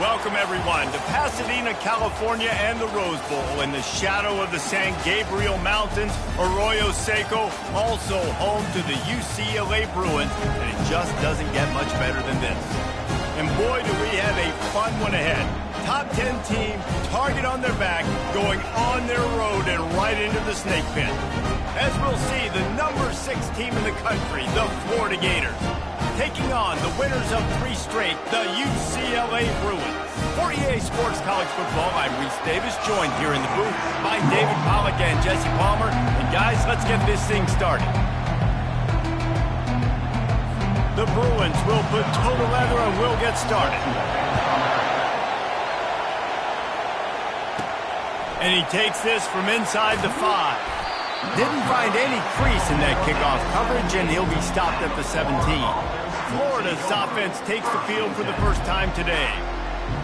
Welcome, everyone, to Pasadena, California and the Rose Bowl in the shadow of the San Gabriel Mountains. Arroyo Seco, also home to the UCLA Bruins, and it just doesn't get much better than this. And boy, do we have a fun one ahead. Top 10 team, target on their back, going on their road and right into the snake pit. As we'll see, the number 6 team in the country, the Florida Gators, taking on the winners of 3 straight, the UCLA Bruins. For EA Sports College Football, I'm Reese Davis, joined here in the booth by David Pollack and Jesse Palmer. And guys, let's get this thing started. The Bruins will put total leather and we'll get started. And he takes this from inside the 5. Didn't find any crease in that kickoff coverage, and he'll be stopped at the 17. Florida's offense takes the field for the first time today.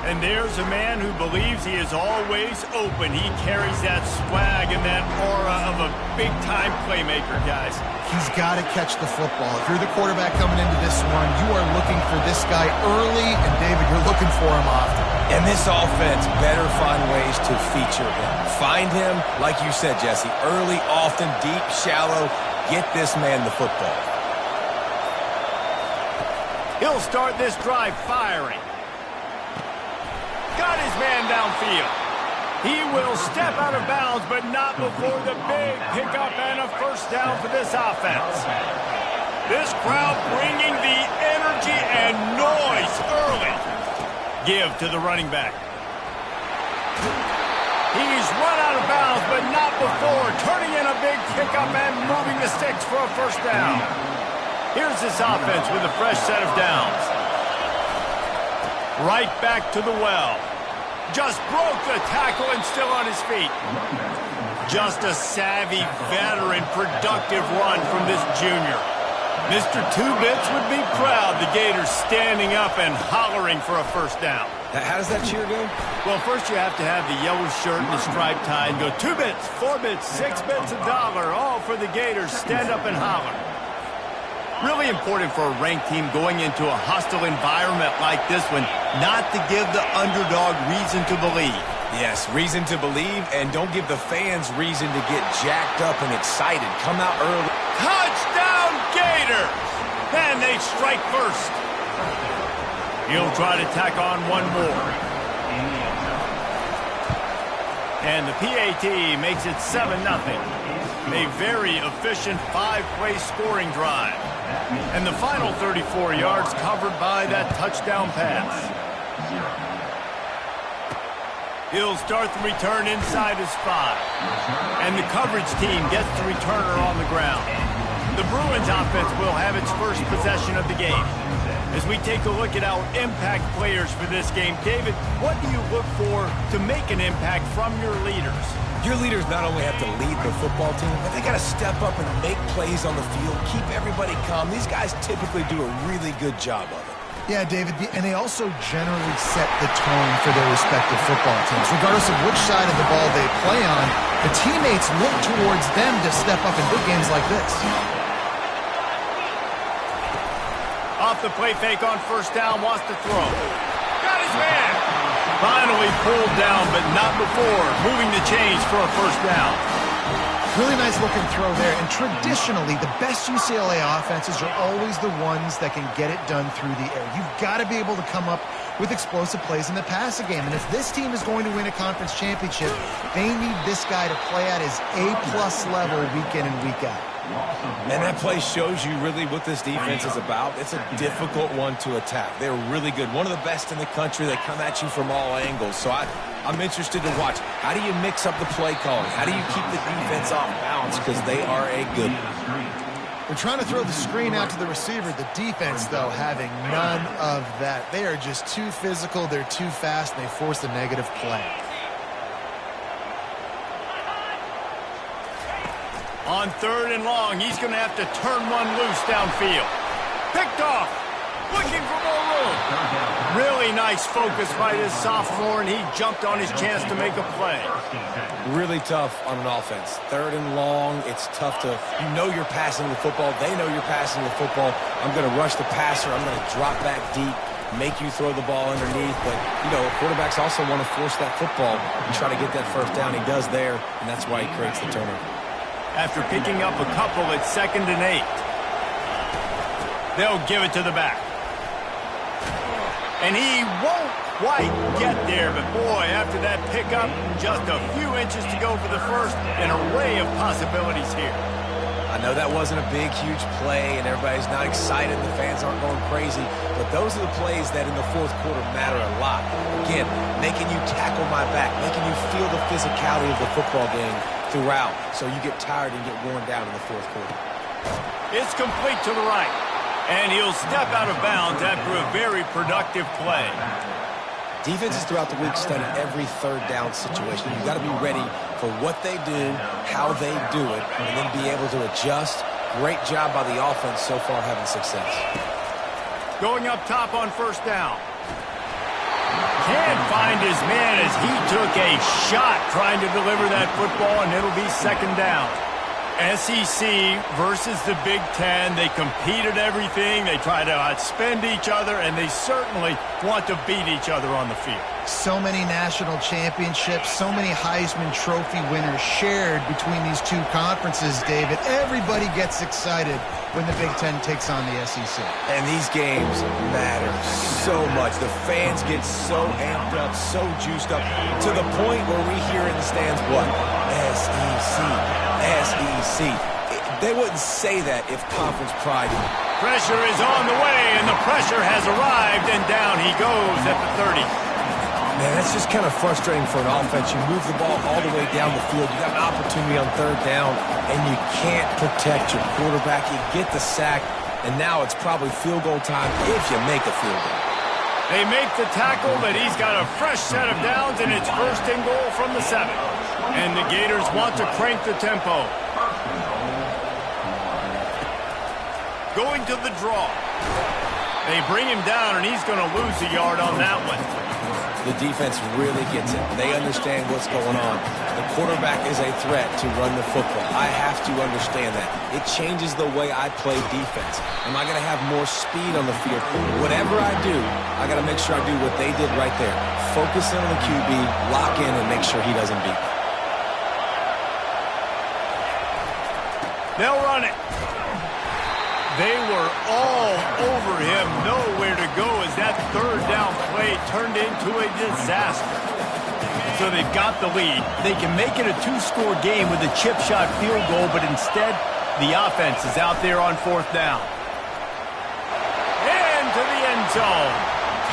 And there's a man who believes he is always open. He carries that swag and that aura of a big-time playmaker, guys. He's got to catch the football. If you're the quarterback coming into this one, you are looking for this guy early, and David, you're looking for him often. And this offense better find ways to feature him. Find him, like you said, Jesse, early, often, deep, shallow. Get this man the football. He'll start this drive firing. Got his man downfield. He will step out of bounds, but not before the big pickup and a first down for this offense. This crowd bringing the energy and noise early. Give to the running back. He's run out of bounds, but not before turning in a big pickup and moving the sticks for a first down. Here's this offense with a fresh set of downs. Right back to the well. Just broke the tackle and still on his feet. Just a savvy, veteran, productive run from this junior. Mr. Two-Bits would be proud. The Gators standing up and hollering for a first down. How does that cheer go? Well, first you have to have the yellow shirt and the striped tie and go 2 bits, 4 bits, 6 bits, $1, all for the Gators. Stand up and holler. Really important for a ranked team going into a hostile environment like this one, not to give the underdog reason to believe. Yes, reason to believe, and don't give the fans reason to get jacked up and excited. Come out early. Touchdown Gators! And they strike first. He'll try to tack on one more. And the PAT makes it 7-0. A very efficient 5-play scoring drive. And the final 34 yards covered by that touchdown pass. He'll start the return inside his 5. And the coverage team gets the returner on the ground. The Bruins offense will have its first possession of the game. As we take a look at our impact players for this game, David, what do you look for to make an impact from your leaders? Your leaders not only have to lead the football team, but they got to step up and make plays on the field, keep everybody calm. These guys typically do a really good job of it. Yeah, David, and they also generally set the tone for their respective football teams. Regardless of which side of the ball they play on, the teammates look towards them to step up in big games like this. Off the play fake on first down, wants to throw. Got his man. Finally pulled down, but not before moving the chains for a first down. Really nice looking throw there. And traditionally, the best UCLA offenses are always the ones that can get it done through the air. You've got to be able to come up with explosive plays in the passing game. And if this team is going to win a conference championship, they need this guy to play at his A-plus level week in and week out. And that play shows you really what this defense is about. It's a difficult one to attack. They're really good. One of the best in the country. They come at you from all angles. So I'm interested to watch. How do you mix up the play calling? How do you keep the defense off balance? Because they are a good one. They're trying to throw the screen out to the receiver. The defense, though, having none of that. They are just too physical. They're too fast. And they force a negative play. On 3rd and long, he's going to have to turn one loose downfield. Picked off. Looking for more room. Really nice focus by this sophomore, and he jumped on his chance to make a play. Really tough on an offense. 3rd and long, it's tough to, you know you're passing the football. They know you're passing the football. I'm going to rush the passer. I'm going to drop back deep. make you throw the ball underneath. But, you know, quarterbacks also want to force that football and try to get that first down. He does there, and that's why he creates the turnover. After picking up a couple, it's 2nd and 8. They'll give it to the back. And he won't quite get there, but boy, after that pickup, just a few inches to go for the first. An array of possibilities here. I know that wasn't a big, huge play, and everybody's not excited. The fans aren't going crazy. But those are the plays that in the fourth quarter matter a lot. Again, making you tackle my back, making you feel the physicality of the football game throughout, so you get tired and get worn down in the fourth quarter. It's complete to the right. And he'll step out of bounds after a very productive play. Defenses throughout the week study every third down situation. You've got to be ready for what they do, how they do it, and then be able to adjust. Great job by the offense so far having success. Going up top on first down. Can't find his man as he took a shot trying to deliver that football, and it'll be 2nd down. SEC versus the Big Ten. They compete at everything. They try to outspend each other, and they certainly want to beat each other on the field. So many national championships, so many Heisman Trophy winners shared between these two conferences, David. Everybody gets excited when the Big Ten takes on the SEC. And these games matter so much. The fans get so amped up, so juiced up, to the point where we hear in the stands, what? SEC, SEC. They wouldn't say that if conference pride. Pressure is on the way, and the pressure has arrived, and down he goes at the 30. Man, that's just kind of frustrating for an offense. You move the ball all the way down the field. You got an opportunity on 3rd down, and you can't protect your quarterback. You get the sack, and now it's probably field goal time if you make a field goal. They make the tackle, but he's got a fresh set of downs, and it's 1st and goal from the 7. And the Gators want to crank the tempo. Going to the draw. They bring him down, and he's going to lose a yard on that one. The defense really gets it. They understand what's going on. The quarterback is a threat to run the football. I have to understand that. It changes the way I play defense. Am I going to have more speed on the field? Whatever I do, I got to make sure I do what they did right there. Focus in on the QB, lock in, and make sure he doesn't beat me. They'll run it. They were all over him, nowhere to go as that 3rd down play turned into a disaster. So they've got the lead. They can make it a 2-score game with a chip shot field goal, but instead the offense is out there on 4th down. Into the end zone.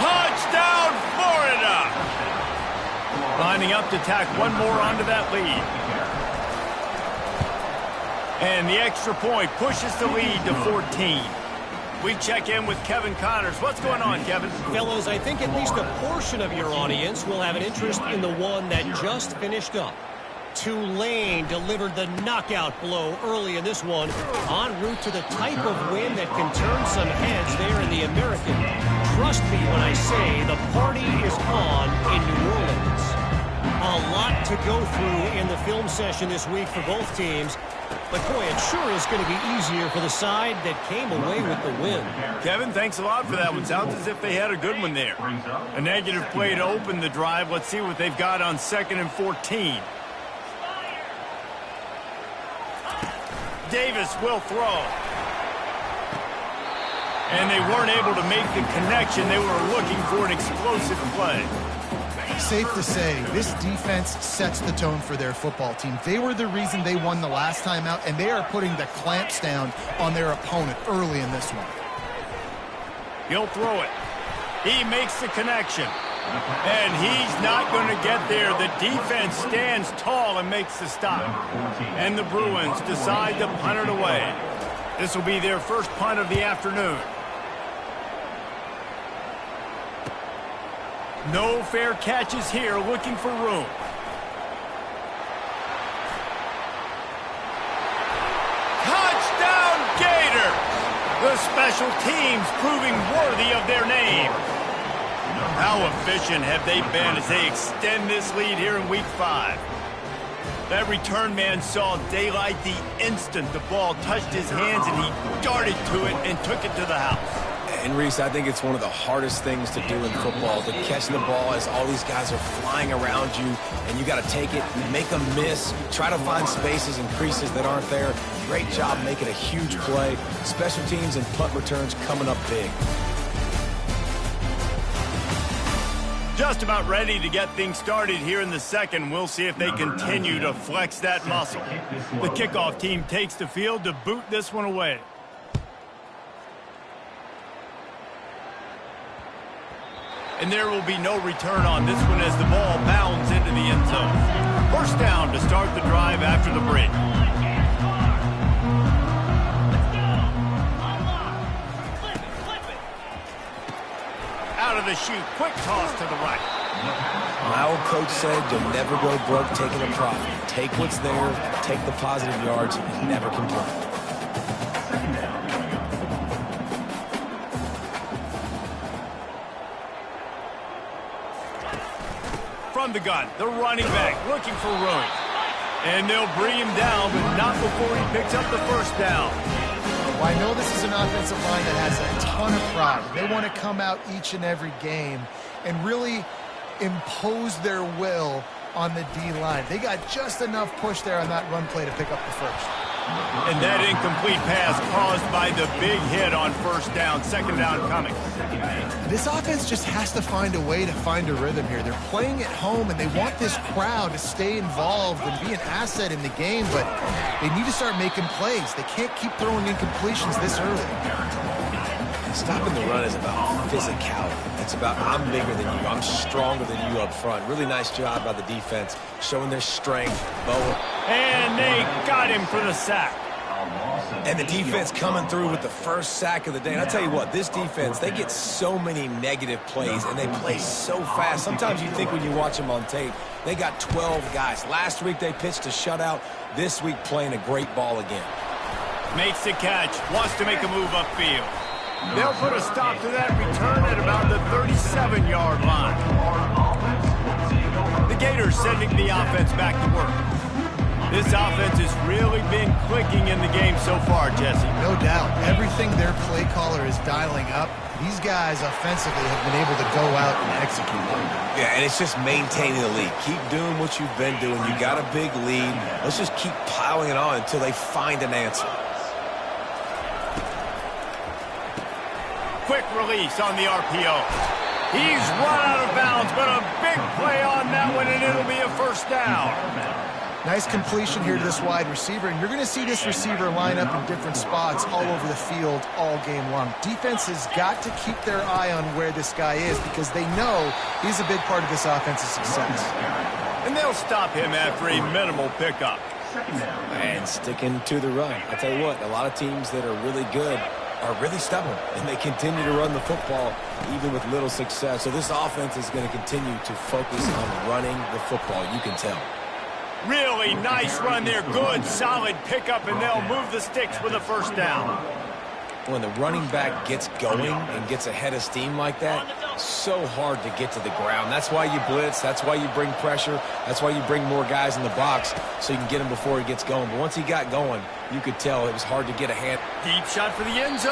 Touchdown, Florida! Lining up to tack one more onto that lead. And the extra point pushes the lead to 14. We check in with Kevin Connors. What's going on, Kevin? Fellas, I think at least a portion of your audience will have an interest in the one that just finished up. Tulane delivered the knockout blow early in this one, en route to the type of win that can turn some heads there in the American. Trust me when I say the party is on in New Orleans. A lot to go through in the film session this week for both teams. But, boy, it sure is going to be easier for the side that came away with the win. Kevin, thanks a lot for that one. Sounds as if they had a good one there. A negative play to open the drive. Let's see what they've got on 2nd and 14. Davis will throw. And they weren't able to make the connection. They were looking for an explosive play. Safe to say, this defense sets the tone for their football team. They were the reason they won the last time out, and they are putting the clamps down on their opponent early in this one. He'll throw it. He makes the connection. And he's not going to get there. The defense stands tall and makes the stop. And the Bruins decide to punt it away. This will be their first punt of the afternoon. No fair catches here, looking for room. Touchdown, Gators! The special teams proving worthy of their name. How efficient have they been as they extend this lead here in Week 5? That return man saw daylight the instant the ball touched his hands, and he darted to it and took it to the house. And, Reese, I think it's one of the hardest things to do in football, to catch the ball as all these guys are flying around you, and you got to take it, make them miss, try to find spaces and creases that aren't there. Great job making a huge play. Special teams and punt returns coming up big. Just about ready to get things started here in the second. We'll see if they continue to flex that muscle. The kickoff team takes the field to boot this one away. And there will be no return on this one as the ball bounds into the end zone. First down to start the drive after the break. Out of the chute, quick toss to the right. My old coach said you'll never go broke taking a profit. Take what's there, take the positive yards, and never complain. From the gun, the running back looking for room. And they'll bring him down, but not before he picks up the first down. Well, I know this is an offensive line that has a ton of pride. They want to come out each and every game and really impose their will on the D-line. They got just enough push there on that run play to pick up the first. And that incomplete pass caused by the big hit on first down. Second down coming. This offense just has to find a way to find a rhythm here. They're playing at home, and they want this crowd to stay involved and be an asset in the game, but they need to start making plays. They can't keep throwing incompletions this early. Stopping the run is about physicality. It's about I'm bigger than you, I'm stronger than you up front. Really nice job by the defense, showing their strength. Bowen. And they got him for the sack. And the defense coming through with the first sack of the day. And I'll tell you what, this defense, they get so many negative plays, and they play so fast. Sometimes you think when you watch them on tape, they got 12 guys. Last week they pitched a shutout. This week playing a great ball again. Makes the catch, wants to make a move upfield. They'll put a stop to that return at about the 37-yard line. The Gators sending the offense back to work. This offense has really been clicking in the game so far, Jesse. No doubt. Everything their play caller is dialing up, these guys offensively have been able to go out and execute. Yeah, and it's just maintaining the lead. Keep doing what you've been doing. You got a big lead. Let's just keep piling it on until they find an answer. Quick release on the RPO. He's run out of bounds, but a big play on that one, and it'll be a first down. Nice completion here to this wide receiver, and you're going to see this receiver line up in different spots all over the field all game long. Defense has got to keep their eye on where this guy is because they know he's a big part of this offense's success. And they'll stop him after a minimal pickup. And sticking to the run. I tell you what, a lot of teams that are really good are really stubborn, and they continue to run the football even with little success. So this offense is going to continue to focus on running the football. You can tell. Really nice run there. Good, solid pickup, and they'll move the sticks with a first down. When the running back gets going and gets ahead of steam like that, so hard to get to the ground. That's why you blitz. That's why you bring pressure. That's why you bring more guys in the box so you can get him before he gets going. But once he got going, you could tell it was hard to get a hand. Deep shot for the end zone.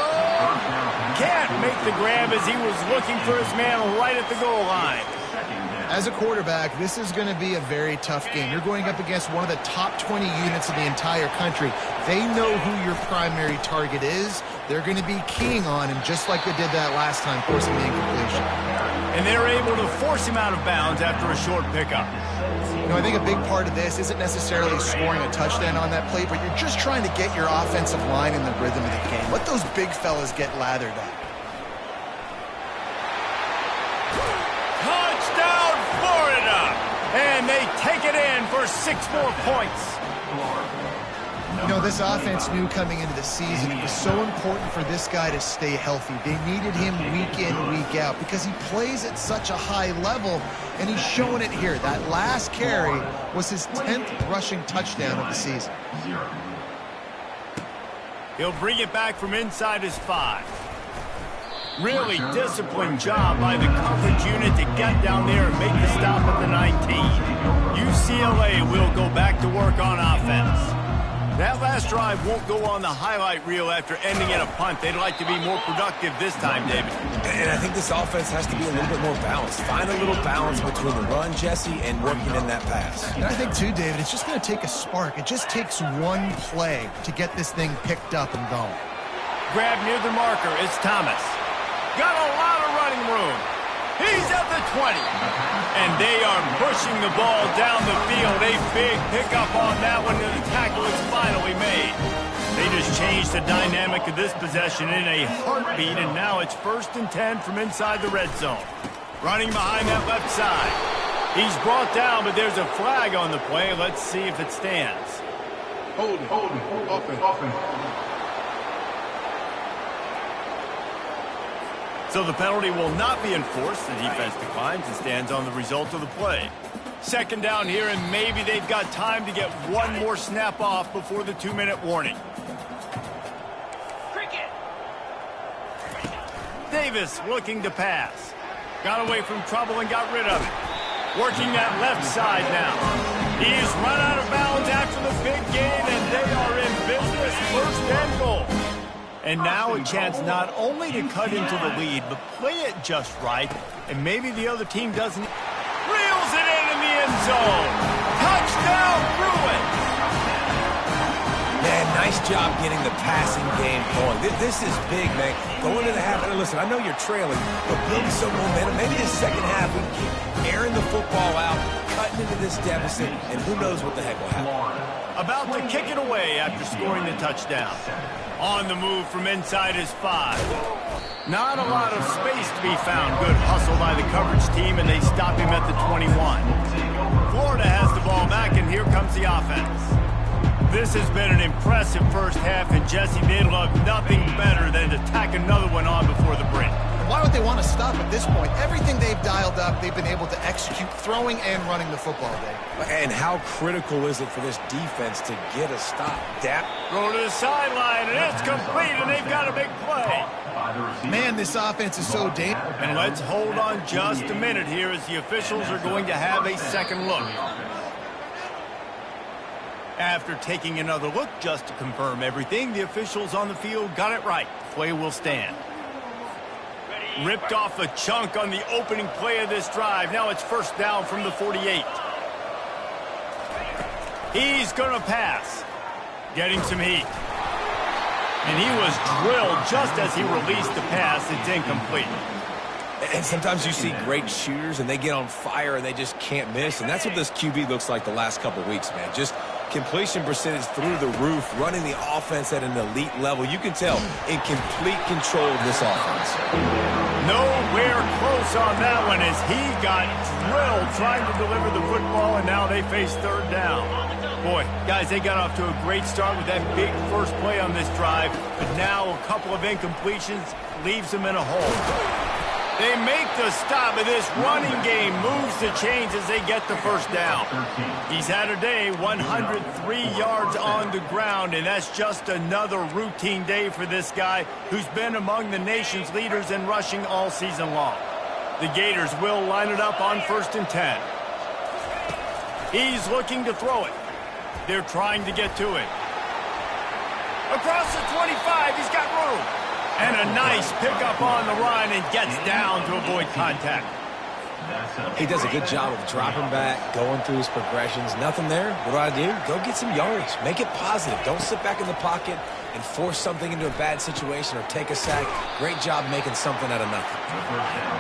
Can't make the grab as he was looking for his man right at the goal line. As a quarterback, this is going to be a very tough game. You're going up against one of the top 20 units in the entire country. They know who your primary target is. They're going to be keying on him just like they did that last time, forcing the incompletion. And they're able to force him out of bounds after a short pickup. You know, I think a big part of this isn't necessarily scoring a touchdown on that play, but you're just trying to get your offensive line in the rhythm of the game. Let those big fellas get lathered up. Touchdown, Florida! And they take it in for 6 more points. You know, this offense knew coming into the season it was so important for this guy to stay healthy. They needed him week in, week out because he plays at such a high level, and he's showing it here. That last carry was his 10th rushing touchdown of the season. He'll bring it back from inside his 5. Really disciplined job by the coverage unit to get down there and make the stop at the 19. UCLA will go back to work on offense. That last drive won't go on the highlight reel after ending in a punt. They'd like to be more productive this time, David. And I think this offense has to be a little bit more balanced. Find a little balance between the run, Jesse, and working in that pass. And I think, too, David, it's just going to take a spark. It just takes one play to get this thing picked up and going. Grab near the marker. It's Thomas. Got a lot of running room. He's at the 20. And they are pushing the ball down the field. A big pickup on that one, and the tackle is finally made. They just changed the dynamic of this possession in a heartbeat, and now it's 1st and 10 from inside the red zone. Running behind that left side. He's brought down, but there's a flag on the play. Let's see if it stands. Hold it. Offense. So the penalty will not be enforced. The defense declines and stands on the result of the play. 2nd down here, and maybe they've got time to get one more snap off before the 2-minute warning. Davis looking to pass. Got away from trouble and got rid of it. Working that left side now. He's run out of bounds after the big gain, and they are in business. 1st and goal. And now a chance not only to cut into the lead, but play it just right. And maybe the other team doesn't. Reels it in the end zone. Touchdown, Bruins. Man, nice job getting the passing game going. This is big, man. Going to the half. And listen, I know you're trailing, but building some momentum. Maybe the second half we keep airing the football out, cutting into this deficit, and who knows what the heck will happen. About to kick it away after scoring the touchdown. On the move from inside his 5. Not a lot of space to be found. Good hustle by the coverage team, and they stop him at the 21. Florida has the ball back, and here comes the offense. This has been an impressive first half, and Jesse, they'd love nothing better than to tack another one on before the break. And why would they want to stop at this point? Everything they've dialed up, they've been able to execute throwing and running the football, Dave. And how critical is it for this defense to get a stop? Throw to the sideline, and it's complete, and they've got a big play. Man, this offense is so dangerous. And let's hold on just a minute here as the officials are going to have a second look. After taking another look just to confirm everything, the officials on the field got it right. Play will stand. Ripped off a chunk on the opening play of this drive. Now it's 1st down from the 48. He's going to pass. Getting some heat. And he was drilled just as he released the pass. It's incomplete. And sometimes you see great shooters, and they get on fire, and they just can't miss. And that's what this QB looks like the last couple weeks, man. Just completion percentage through the roof, running the offense at an elite level. You can tell in complete control of this offense. Nowhere close on that one as he got drilled trying to deliver the football, and now they face 3rd down. Boy, guys, they got off to a great start with that big first play on this drive, but now a couple of incompletions leaves them in a hole. They make the stop, and this running game moves the chains as they get the 1st down. He's had a day, 103 yards on the ground, and that's just another routine day for this guy who's been among the nation's leaders in rushing all season long. The Gators will line it up on 1st and 10. He's looking to throw it. They're trying to get to it. Across the 25, he's got room. And a nice pickup on the run and gets down to avoid contact. He does a good job of dropping back, going through his progressions. Nothing there. What do? Go get some yardage. Make it positive. Don't sit back in the pocket and force something into a bad situation or take a sack. Great job making something out of nothing.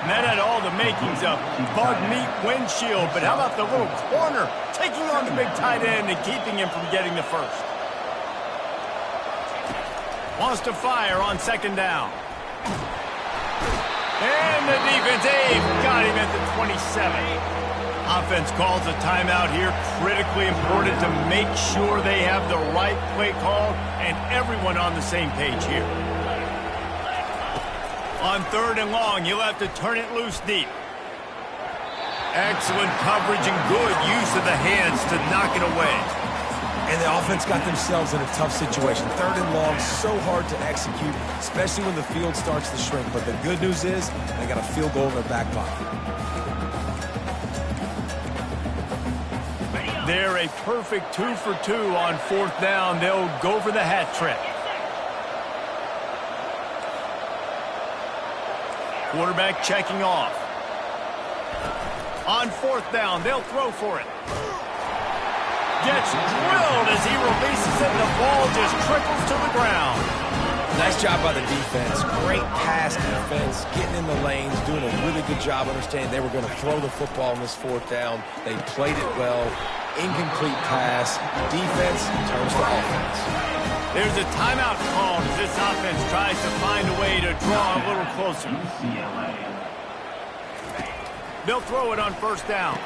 And that had all the makings of bug meat windshield, but how about the little corner taking on the big tight end and keeping him from getting the 1st? Wants to fire on 2nd down. And the defense, got him at the 27. Offense calls a timeout here. Critically important to make sure they have the right play call and everyone on the same page here. On 3rd and long, you'll have to turn it loose deep. Excellent coverage and good use of the hands to knock it away. And the offense got themselves in a tough situation. 3rd and long, so hard to execute, especially when the field starts to shrink. But the good news is they got a field goal in their back pocket. They're a perfect 2 for 2 on 4th down. They'll go for the hat trick. Quarterback checking off. On 4th down, they'll throw for it. Gets drilled as he releases it, and the ball just trickles to the ground. Nice job by the defense. Great pass defense, getting in the lanes, doing a really good job understanding they were going to throw the football on this 4th down. They played it well. Incomplete pass. Defense turns to offense. There's a timeout called as this offense tries to find a way to draw a little closer. They'll throw it on 1st down.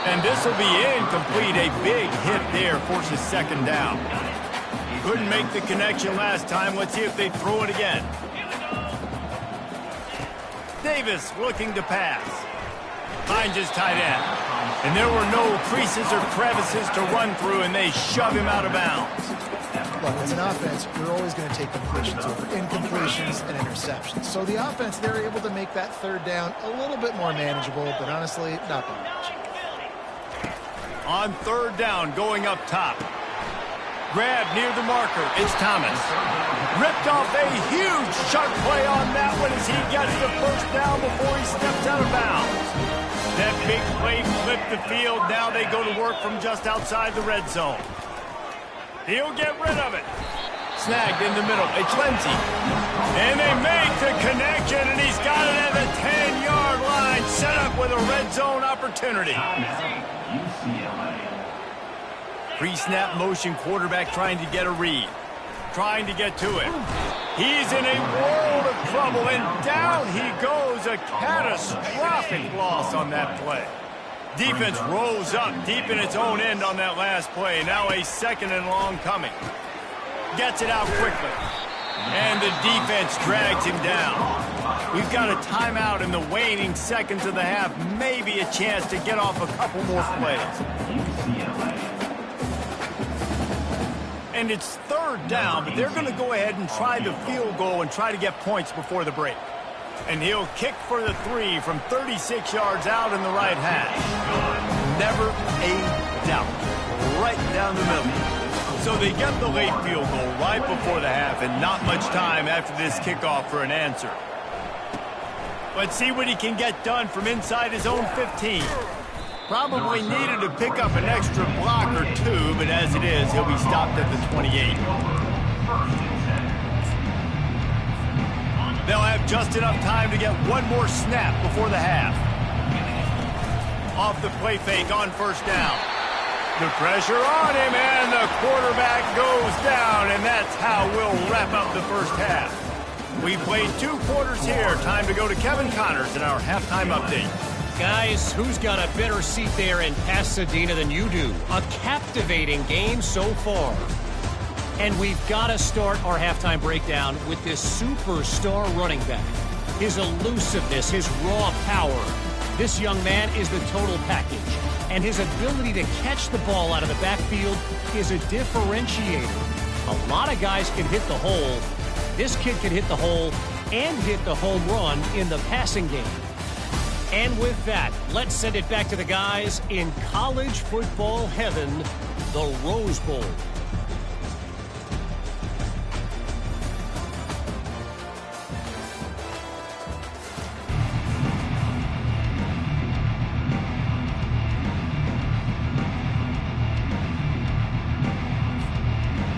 And this will be incomplete. A big hit there forces 2nd down. Couldn't make the connection last time. Let's see if they throw it again. Davis looking to pass. Finds his tight end. And there were no creases or crevices to run through, and they shove him out of bounds. Look, as an offense, you're always going to take completions over incompletions and interceptions. So the offense, they're able to make that 3rd down a little bit more manageable, but honestly, not by much. On 3rd down, going up top. Grab near the marker. It's Thomas. Ripped off a huge chunk play on that one as he gets the 1st down before he steps out of bounds. That big play flipped the field. Now they go to work from just outside the red zone. He'll get rid of it. Snagged in the middle. It's Lindsey. And they make the connection, and he's got it at the 10-yard line. Set up with a red zone opportunity. Pre-snap motion, quarterback trying to get a read. Trying to get to it. He's in a world of trouble, and down he goes. A catastrophic loss on that play. Defense rolls up deep in its own end on that last play. Now a 2nd and long coming. Gets it out quickly. And the defense drags him down. We've got a timeout in the waning seconds of the half. Maybe a chance to get off a couple more plays. And it's 3rd down, but they're going to go ahead and try the field goal and try to get points before the break. And he'll kick for the 3 from 36 yards out in the right hash. Never a doubt. Right down the middle. So they get the late field goal right before the half, and not much time after this kickoff for an answer. Let's see what he can get done from inside his own 15. Probably needed to pick up an extra block or 2, but as it is, he'll be stopped at the 28. They'll have just enough time to get one more snap before the half. Off the play fake on 1st down. The pressure on him, and the quarterback goes down, and that's how we'll wrap up the 1st half. We played 2 quarters here. Time to go to Kevin Connors in our halftime update. Guys, who's got a better seat there in Pasadena than you do? A captivating game so far. And we've got to start our halftime breakdown with this superstar running back. His elusiveness, his raw power. This young man is the total package. And his ability to catch the ball out of the backfield is a differentiator. A lot of guys can hit the hole. This kid can hit the hole and hit the home run in the passing game. And with that, let's send it back to the guys in college football heaven, the Rose Bowl.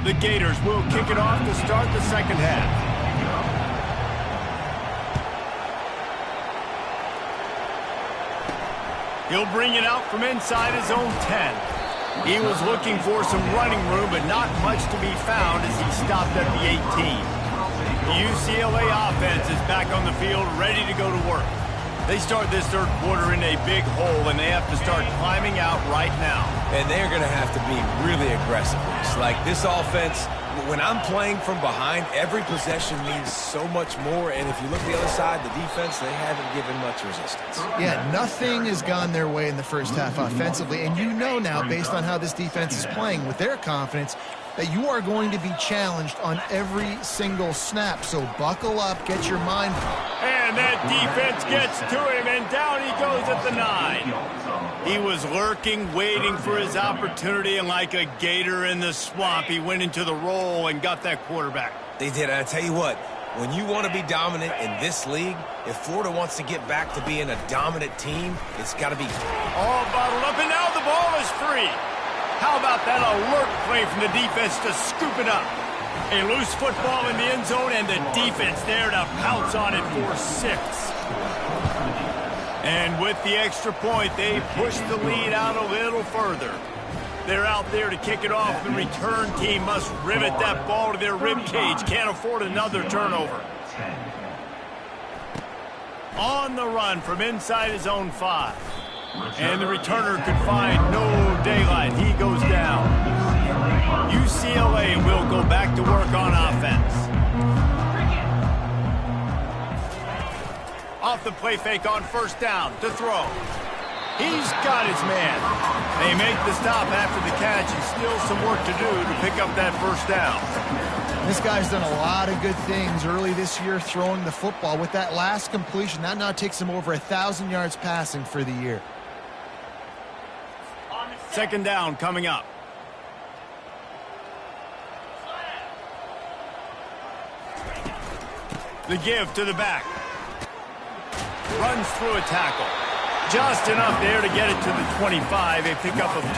The Gators will kick it off to start the 2nd half. He'll bring it out from inside his own 10. He was looking for some running room, but not much to be found as he stopped at the 18. The UCLA offense is back on the field, ready to go to work. They start this 3rd quarter in a big hole, and they have to start climbing out right now. And they're going to have to be really aggressive. Like this offense, when I'm playing from behind, every possession means so much more. And if you look at the other side, the defense, they haven't given much resistance. Yeah, nothing has gone their way in the 1st half offensively. And you know now, based on how this defense is playing with their confidence, that you are going to be challenged on every single snap. So buckle up, get your mind. And that defense gets to him, and down he goes at the 9. He was lurking, waiting for his opportunity, and like a gator in the swamp, he went into the roll and got that quarterback. They did. I tell you what, when you want to be dominant in this league, if Florida wants to get back to being a dominant team, it's got to be all bottled up, and now the ball is free. How about that alert play from the defense to scoop it up? A loose football in the end zone, and the defense there to pounce on it for 6. And with the extra point, they push the lead out a little further. They're out there to kick it off. The return team must rivet that ball to their rib cage. Can't afford another turnover. On the run from inside his own 5. And the returner could find no daylight. He goes down. UCLA will go back to work on offense. Off the play fake on first down to throw. He's got his man. They make the stop after the catch, and still some work to do to pick up that first down. This guy's done a lot of good things early this year throwing the football. With that last completion, that now takes him over 1,000 yards passing for the year. Second down coming up. The give to the back. Runs through a tackle. Just enough there to get it to the 25, a pickup of 2.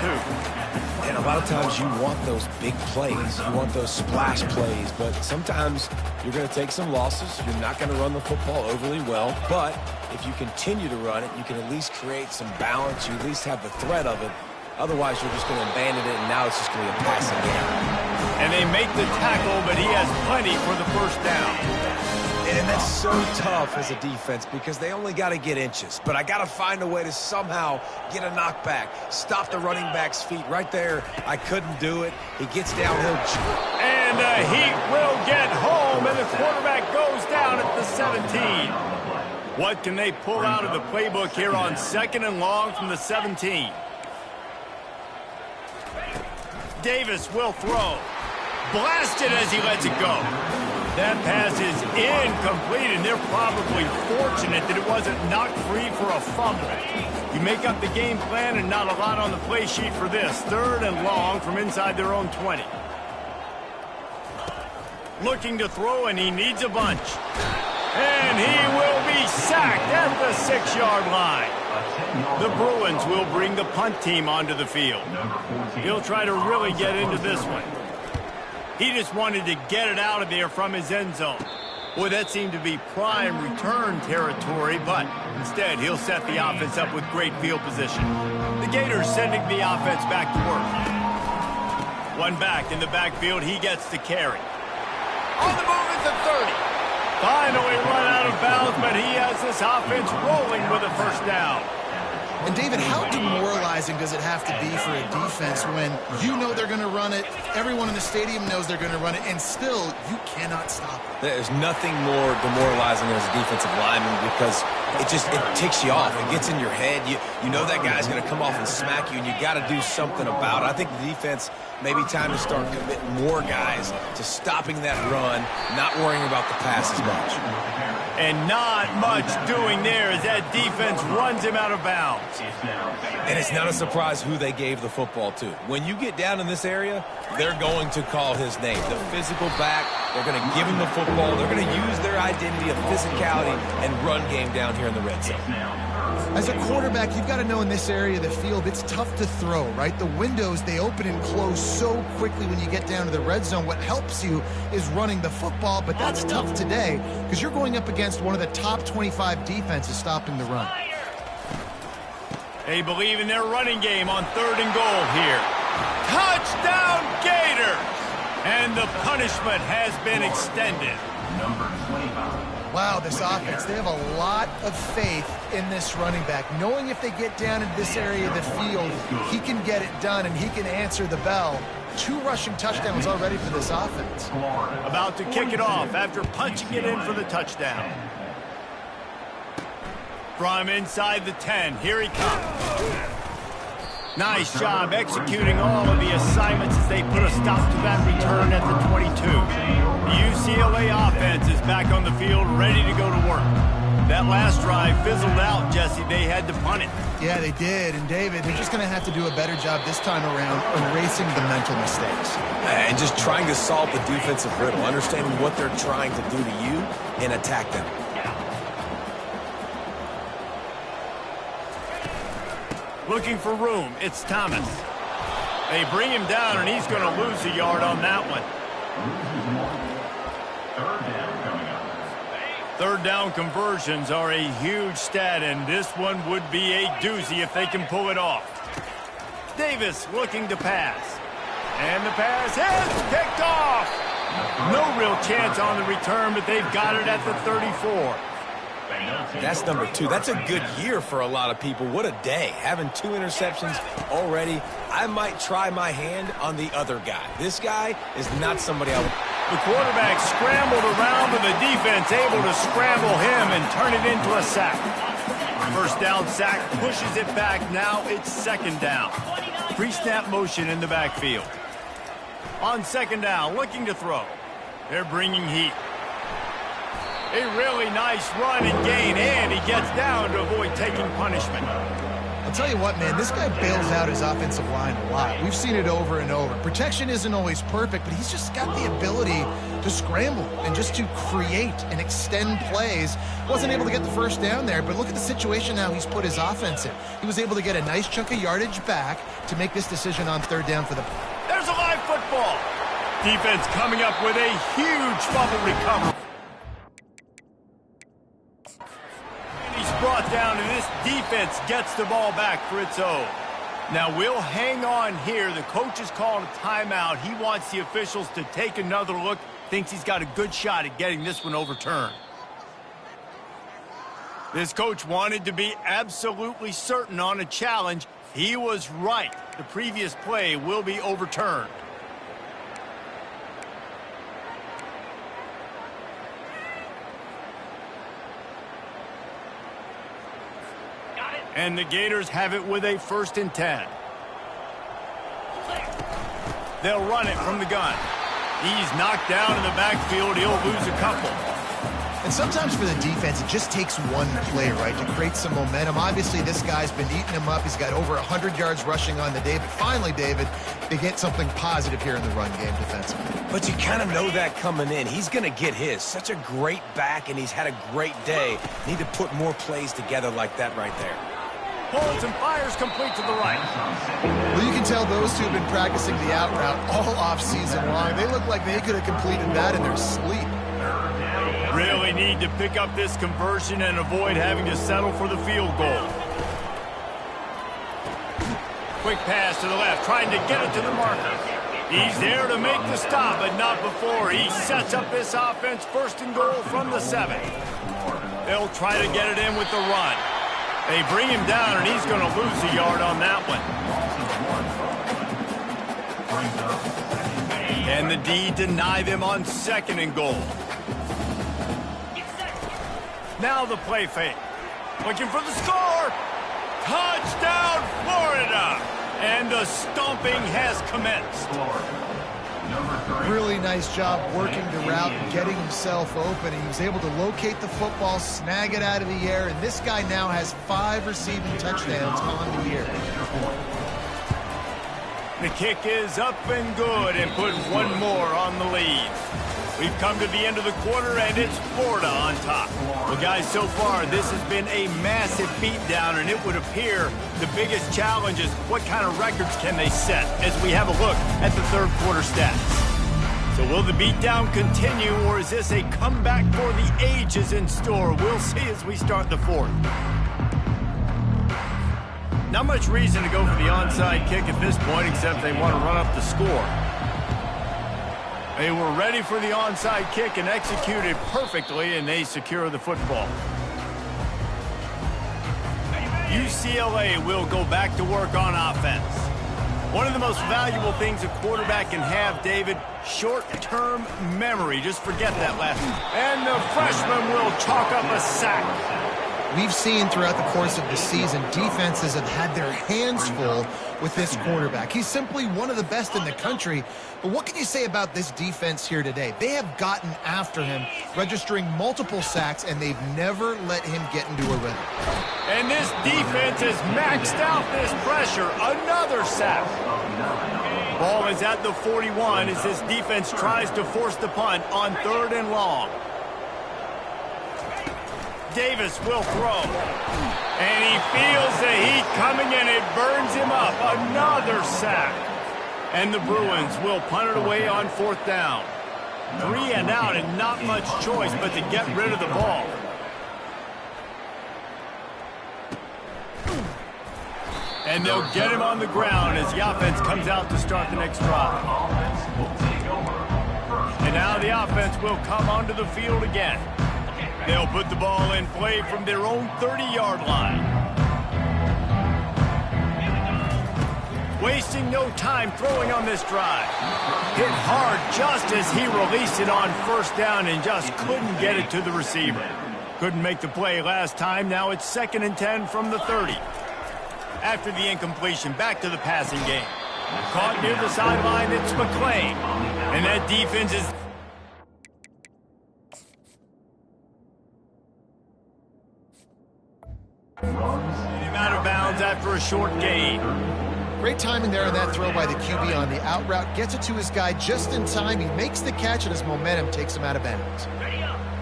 And a lot of times you want those big plays. You want those splash plays. But sometimes you're going to take some losses. You're not going to run the football overly well. But if you continue to run it, you can at least create some balance. You at least have the threat of it. Otherwise, you're just going to abandon it, and now it's just going to be a passing game. And they make the tackle, but he has plenty for the first down. And that's so tough as a defense because they only got to get inches. But I got to find a way to somehow get a knockback, stop the running back's feet right there. I couldn't do it. He gets downhill. And he will get home, and the quarterback goes down at the 17. What can they pull out of the playbook here on 2nd and long from the 17? Davis will throw. Blasted as he lets it go. That pass is incomplete, and they're probably fortunate that it wasn't knocked free for a fumble. You make up the game plan and not a lot on the play sheet for this. 3rd and long from inside their own 20. Looking to throw, and he needs a bunch. And he will be sacked at the 6-yard line. The Bruins will bring the punt team onto the field. He'll try to really get into this one. He just wanted to get it out of there from his end zone. Boy, that seemed to be prime return territory, but instead he'll set the offense up with great field position. The Gators sending the offense back to work. One back in the backfield, he gets the carry. On the move at the 30. Finally run out of bounds, but he has this offense rolling with a first down. And, David, how demoralizing does it have to be for a defense when you know they're going to run it, everyone in the stadium knows they're going to run it, and still you cannot stop it? There's nothing more demoralizing as a defensive lineman because it ticks you off. It gets in your head. You know that guy's going to come off and smack you, and you got to do something about it. I think the defense maybe time to start committing more guys to stopping that run, not worrying about the pass as much. And not much doing there as that defense runs him out of bounds. And it's not a surprise who they gave the football to. When you get down in this area, they're going to call his name. The physical back, they're going to give him the football. They're going to use their identity of physicality and run game down here in the red zone. As a quarterback, you've got to know in this area of the field, it's tough to throw, right? The windows, they open and close so quickly when you get down to the red zone. What helps you is running the football, but that's tough today because you're going up against one of the top 25 defenses stopping the run. They believe in their running game on 3rd and goal here. Touchdown, Gators! And the punishment has been extended. Number 25. Wow, this offense, they have a lot of faith in this running back. Knowing if they get down in this area of the field, he can get it done and he can answer the bell. 2 rushing touchdowns already for this offense. About to kick it off after punching it in for the touchdown. From inside the 10, here he comes. Nice job executing all of the assignments as they put a stop to that return at the 22. The UCLA offense is back on the field, ready to go to work. That last drive fizzled out, Jesse. They had to punt it. Yeah, they did. And, David, they're just going to have to do a better job this time around erasing the mental mistakes. And just trying to solve the defensive riddle, understanding what they're trying to do to you and attack them. Looking for room. It's Thomas. They bring him down, and he's going to lose a yard on that one. Third down conversions are a huge stat, and this one would be a doozy if they can pull it off. Davis looking to pass. And the pass is picked off. No real chance on the return, but they've got it at the 34. That's number 2. That's a good year for a lot of people. What a day. Having 2 interceptions already. I might try my hand on the other guy. This guy is not somebody I would... The quarterback scrambled around, but the defense able to scramble him and turn it into a sack. First down sack pushes it back. Now it's second down. Pre-snap motion in the backfield. On second down, looking to throw. They're bringing heat. A really nice run and gain, and he gets down to avoid taking punishment. I'll tell you what, man, this guy bails out his offensive line a lot. We've seen it over and over. Protection isn't always perfect, but he's just got the ability to scramble and just to create and extend plays. Wasn't able to get the first down there, but look at the situation now he's put his offense in. He was able to get a nice chunk of yardage back to make this decision on third down for the... There's a live football. Defense coming up with a huge fumble recovery. Brought down, and this defense gets the ball back for its own. Now we'll hang on here. The coach is calling a timeout. He wants the officials to take another look. Thinks he's got a good shot at getting this one overturned. This coach wanted to be absolutely certain on a challenge. He was right. The previous play will be overturned. And the Gators have it with a 1st and 10. They'll run it from the gun. He's knocked down in the backfield. He'll lose a couple. And sometimes for the defense, it just takes one play, right, to create some momentum. Obviously, this guy's been eating him up. He's got over 100 yards rushing on the day. But finally, David, they get something positive here in the run game defensively. But you kind of know that coming in. He's going to get his. Such a great back, and he's had a great day. Need to put more plays together like that right there. Pulls and fires complete to the right. Well, you can tell those two have been practicing the out route all off-season long. They look like they could have completed that in their sleep. Really need to pick up this conversion and avoid having to settle for the field goal. Quick pass to the left, trying to get it to the marker. He's there to make the stop, but not before. He sets up this offense 1st and goal from the 7. They'll try to get it in with the run. They bring him down, and he's going to lose a yard on that one. And the D deny them on 2nd and goal. Now the play fake. Looking for the score. Touchdown, Florida. And the stomping has commenced. Really nice job working the route and getting himself open. He was able to locate the football, snag it out of the air, and this guy now has 5 receiving touchdowns on the year. The kick is up and good and put one more on the lead. We've come to the end of the quarter, and it's Florida on top. Well, guys, so far, this has been a massive beatdown, and it would appear the biggest challenge is what kind of records can they set as we have a look at the third quarter stats. So will the beatdown continue, or is this a comeback for the ages in store? We'll see as we start the fourth. Not much reason to go for the onside kick at this point, except they want to run up the score. They were ready for the onside kick and executed perfectly, and they secure the football. UCLA will go back to work on offense. One of the most valuable things a quarterback can have, David, short-term memory. Just forget that last one. And the freshman will chalk up a sack. We've seen throughout the course of the season, defenses have had their hands full with this quarterback. He's simply one of the best in the country. But what can you say about this defense here today? They have gotten after him, registering multiple sacks, and they've never let him get into a rhythm. And this defense has maxed out this pressure. Another sack. Ball is at the 41 as this defense tries to force the punt on 3rd and long. Davis will throw. And he feels the heat coming and it burns him up. Another sack. And the Bruins will punt it away on 4th down. 3 and out and not much choice but to get rid of the ball. And they'll get him on the ground as the offense comes out to start the next drive. And now the offense will come onto the field again. They'll put the ball in play from their own 30-yard line. Wasting no time throwing on this drive. Hit hard just as he released it on 1st down and just couldn't get it to the receiver. Couldn't make the play last time. Now it's 2nd and 10 from the 30. After the incompletion, back to the passing game. Caught near the sideline, it's McClain. And that defense is... out of bounds after a short gain. Great timing there on that throw by the QB on the out route. Gets it to his guy just in time. He makes the catch and his momentum takes him out of bounds.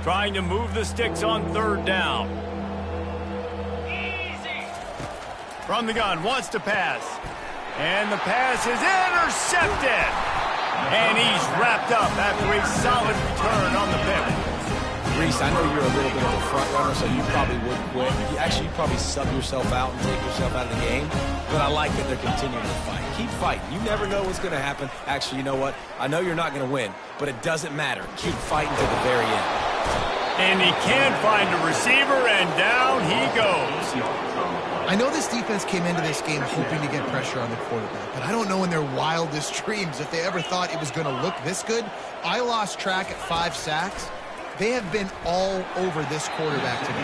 Trying to move the sticks on 3rd down. From the gun, wants to pass. And the pass is intercepted. And he's wrapped up after a solid return on the pivot. Reese, I know you're a little bit of a front runner, so you probably would quit. You'd probably sub yourself out and take yourself out of the game. But I like that they're continuing to fight. Keep fighting. You never know what's going to happen. Actually, you know what? I know you're not going to win, but it doesn't matter. Keep fighting to the very end. And he can't find a receiver, and down he goes. I know this defense came into this game hoping to get pressure on the quarterback, but I don't know in their wildest dreams if they ever thought it was going to look this good. I lost track at 5 sacks. They have been all over this quarterback today.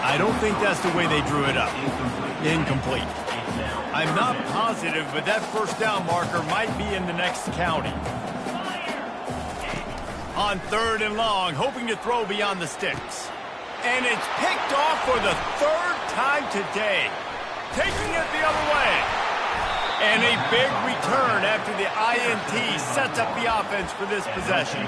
I don't think that's the way they drew it up. Incomplete. I'm not positive, but that 1st down marker might be in the next county. On 3rd and long, hoping to throw beyond the sticks. And it's picked off for the 3rd time today. Taking it the other way. And a big return after the INT sets up the offense for this possession.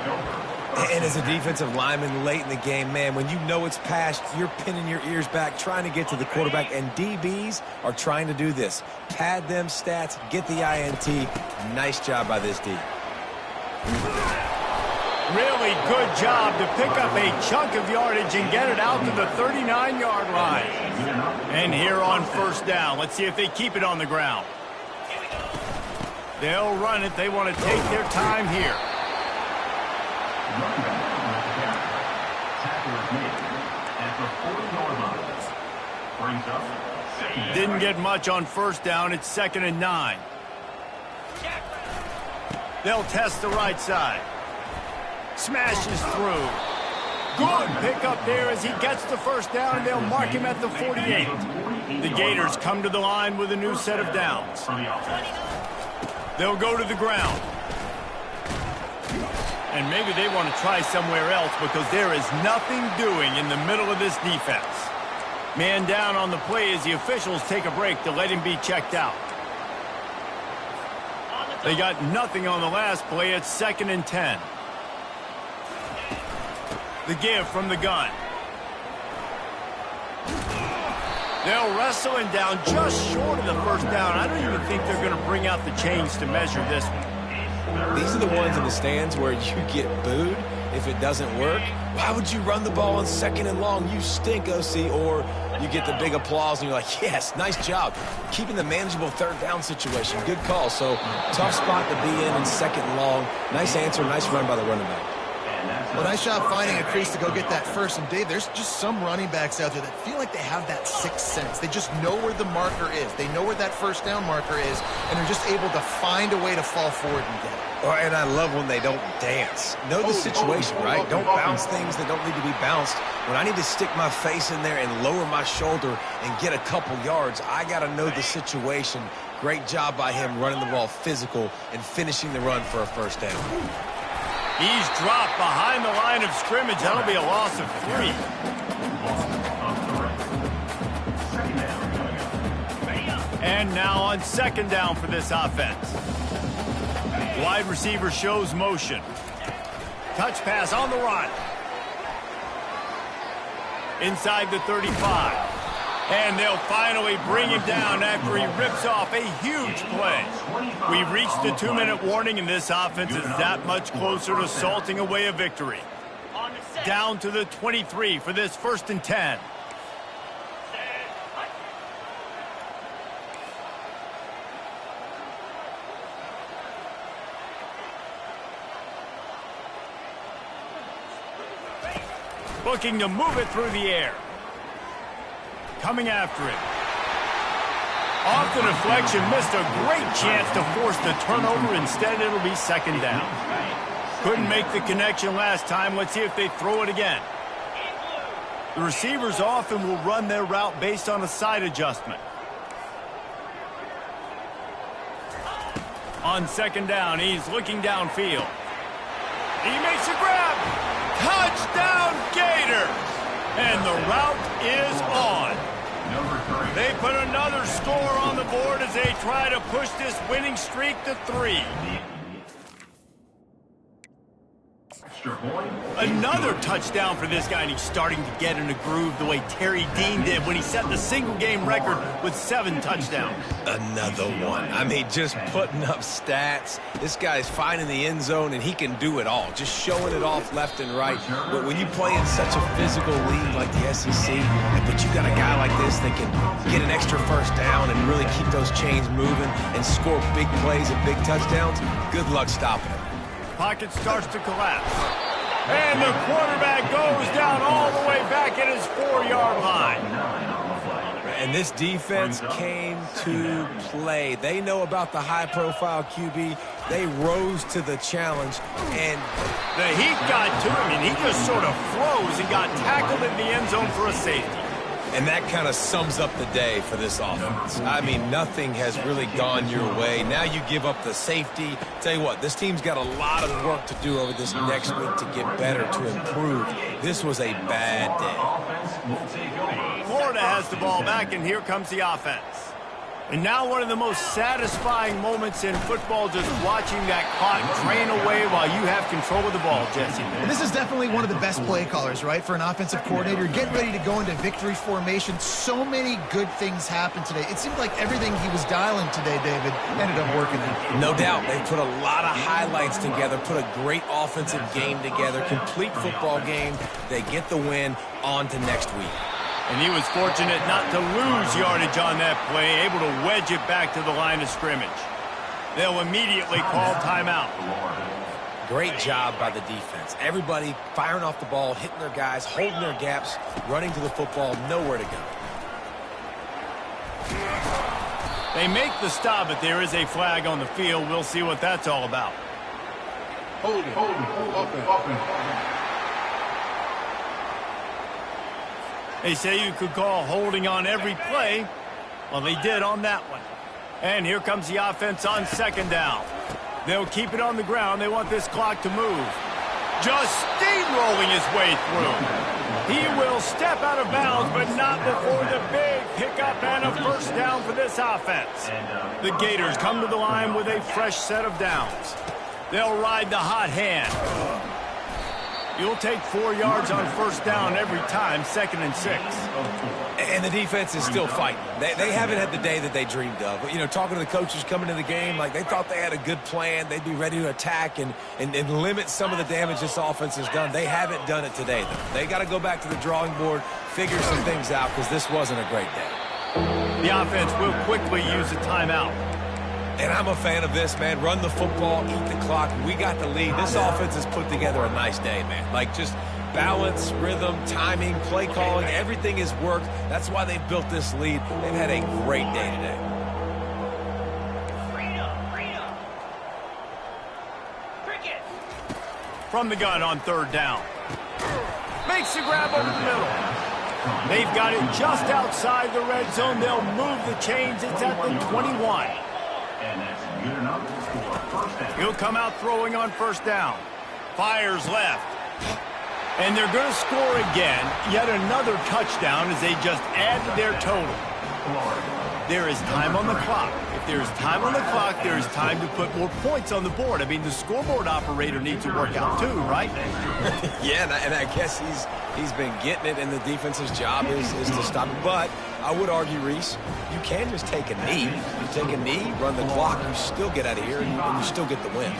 And as a defensive lineman late in the game, man, when you know it's past, you're pinning your ears back, trying to get to the quarterback, and DBs are trying to do this. Pad them stats, get the INT. Nice job by this D. Really good job to pick up a chunk of yardage and get it out to the 39-yard line. And here on 1st down, let's see if they keep it on the ground. They'll run it. They want to take their time here. Didn't get much on 1st down. It's 2nd and 9. They'll test the right side. Smashes through. Good pickup there as he gets the 1st down, and they'll mark him at the 48. The Gators come to the line with a new set of downs. They'll go to the ground. And maybe they want to try somewhere else because there is nothing doing in the middle of this defense. Man down on the play as the officials take a break to let him be checked out. They got nothing on the last play. It's 2nd and 10. The give from the gun. They'll wrestle him down just short of the 1st down. I don't even think they're going to bring out the chains to measure this one. These are the ones in the stands where you get booed if it doesn't work. Why would you run the ball on 2nd and long? You stink, OC. Or you get the big applause and you're like, yes, nice job. Keeping the manageable 3rd down situation. Good call. So tough spot to be in 2nd and long. Nice answer, nice run by the running back. Well, nice job finding a crease to go get that first. And, Dave, there's just some running backs out there that feel like they have that sixth sense. They just know where the marker is. They know where that first down marker is, and they're just able to find a way to fall forward and get it. Oh, and I love when they don't dance. Know the situation, right? Don't bounce things that don't need to be bounced. When I need to stick my face in there and lower my shoulder and get a couple yards, I got to know the situation. Great job by him running the ball physical and finishing the run for a first down. He's dropped behind the line of scrimmage. That'll be a loss of 3. And now on second down for this offense. Wide receiver shows motion. Touch pass on the run. Inside the 35. And they'll finally bring him down after he rips off a huge play. We've reached the 2-minute warning, and this offense is that much closer to salting away a victory. Down to the 23 for this 1st and 10. Looking to move it through the air. Coming after it. Off the deflection, missed a great chance to force the turnover. Instead, it'll be second down. Couldn't make the connection last time. Let's see if they throw it again. The receivers often will run their route based on a side adjustment. On second down, he's looking downfield. He makes a grab. Touchdown, Gators! And the route is on. They put another score on the board as they try to push this winning streak to 3. Another touchdown for this guy, and he's starting to get in a groove the way Terry Dean did when he set the single-game record with 7 touchdowns. Another one. I mean, just putting up stats. This guy's finding the end zone, and he can do it all, just showing it off left and right. But when you play in such a physical league like the SEC, but you got a guy like this that can get an extra first down and really keep those chains moving and score big plays and big touchdowns, good luck stopping him. Pocket starts to collapse. And the quarterback goes down all the way back at his 4-yard line. And this defense came to play. They know about the high-profile QB. They rose to the challenge, and the heat got to him, and he just sort of froze and got tackled in the end zone for a safety. And that kind of sums up the day for this offense. I mean, nothing has really gone your way. Now you give up the safety. Tell you what, this team's got a lot of work to do over this next week to get better, to improve. This was a bad day. Florida has the ball back, and here comes the offense. And now one of the most satisfying moments in football, just watching that clock drain away while you have control of the ball, Jesse. And this is definitely one of the best play callers, right, for an offensive coordinator. Getting ready to go into victory formation. So many good things happened today. It seemed like everything he was dialing today, David, ended up working out. No doubt. They put a lot of highlights together, put a great offensive game together, complete football game. They get the win. On to next week. And he was fortunate not to lose yardage on that play, able to wedge it back to the line of scrimmage. They'll immediately call timeout. Great job by the defense. Everybody firing off the ball, hitting their guys, holding their gaps, running to the football, nowhere to go. They make the stop, but there is a flag on the field. We'll see what that's all about. Hold it, open. They say you could call holding on every play. Well, they did on that one. And here comes the offense on second down. They'll keep it on the ground. They want this clock to move. Just steamrolling his way through. He will step out of bounds, but not before the big pickup and a first down for this offense. The Gators come to the line with a fresh set of downs. They'll ride the hot hand. You'll take 4 yards on first down every time, 2nd and 6. And the defense is still fighting. They haven't had the day that they dreamed of. You know, talking to the coaches coming into the game, like they thought they had a good plan. They'd be ready to attack and limit some of the damage this offense has done. They haven't done it today, though. They got to go back to the drawing board, figure some things out, because this wasn't a great day. The offense will quickly use a timeout. And I'm a fan of this, man. Run the football, eat the clock. We got the lead. This offense has put together a nice day, man. Like, just balance, rhythm, timing, play calling, everything has worked. That's why they've built this lead. They've had a great day today. From the gun on third down. Makes the grab over the middle. They've got it just outside the red zone. They'll move the chains. It's at the 21. And that's good enough for first down. He'll come out throwing on first down. Fires left. And they're going to score again. Yet another touchdown as they just add to their total. There is time on the clock. If there's time on the clock, there's time to put more points on the board. I mean, the scoreboard operator needs to work out too, right? Yeah, and I guess he's been getting it, and the defense's job is to stop it. But I would argue, Reese, you can just take a knee. You take a knee, run the clock, you still get out of here, and you still get the win.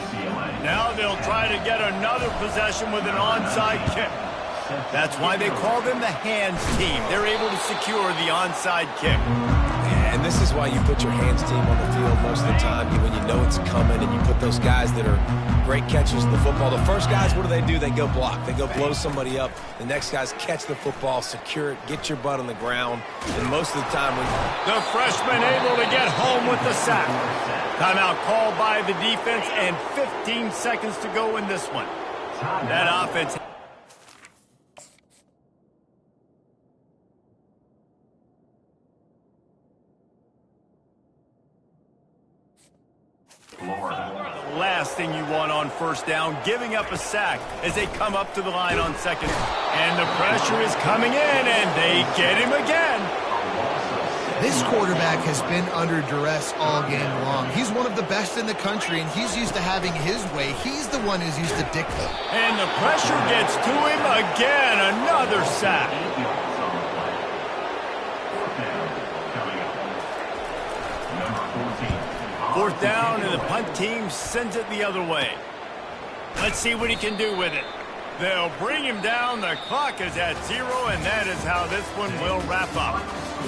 Now they'll try to get another possession with an onside kick. That's why they call them the hands team. They're able to secure the onside kick. And this is why you put your hands team on the field most of the time when you know it's coming, and you put those guys that are great catchers of the football. The first guys, what do? They go block. They go blow somebody up. The next guys catch the football, secure it, get your butt on the ground. And most of the time, the freshman able to get home with the sack. Timeout called by the defense, and 15 seconds to go in this one. That offense. Last thing you want on first down, giving up a sack as they come up to the line on second. And the pressure is coming in, and they get him again. This quarterback has been under duress all game long. He's one of the best in the country, and he's used to having his way. He's the one who's used to dictate. And the pressure gets to him again. Another sack. Fourth down, and the punt team sends it the other way. Let's see what he can do with it. They'll bring him down. The clock is at 0, and that is how this one will wrap up.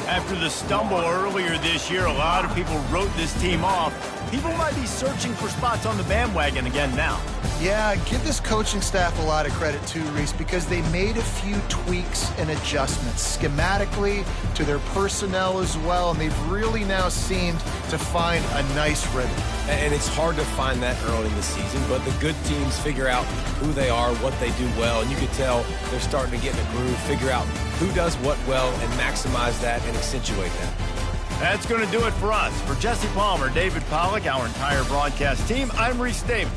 After the stumble earlier this year, a lot of people wrote this team off. People might be searching for spots on the bandwagon again now. Yeah, give this coaching staff a lot of credit too, Reese, because they made a few tweaks and adjustments schematically to their personnel as well, and they've really now seemed to find a nice rhythm. And it's hard to find that early in the season, but the good teams figure out who they are, what they do well, and you can tell they're starting to get in a groove, figure out who does what well, and maximize that and accentuate that. That's going to do it for us. For Jesse Palmer, David Pollack, our entire broadcast team, I'm Reese Davis.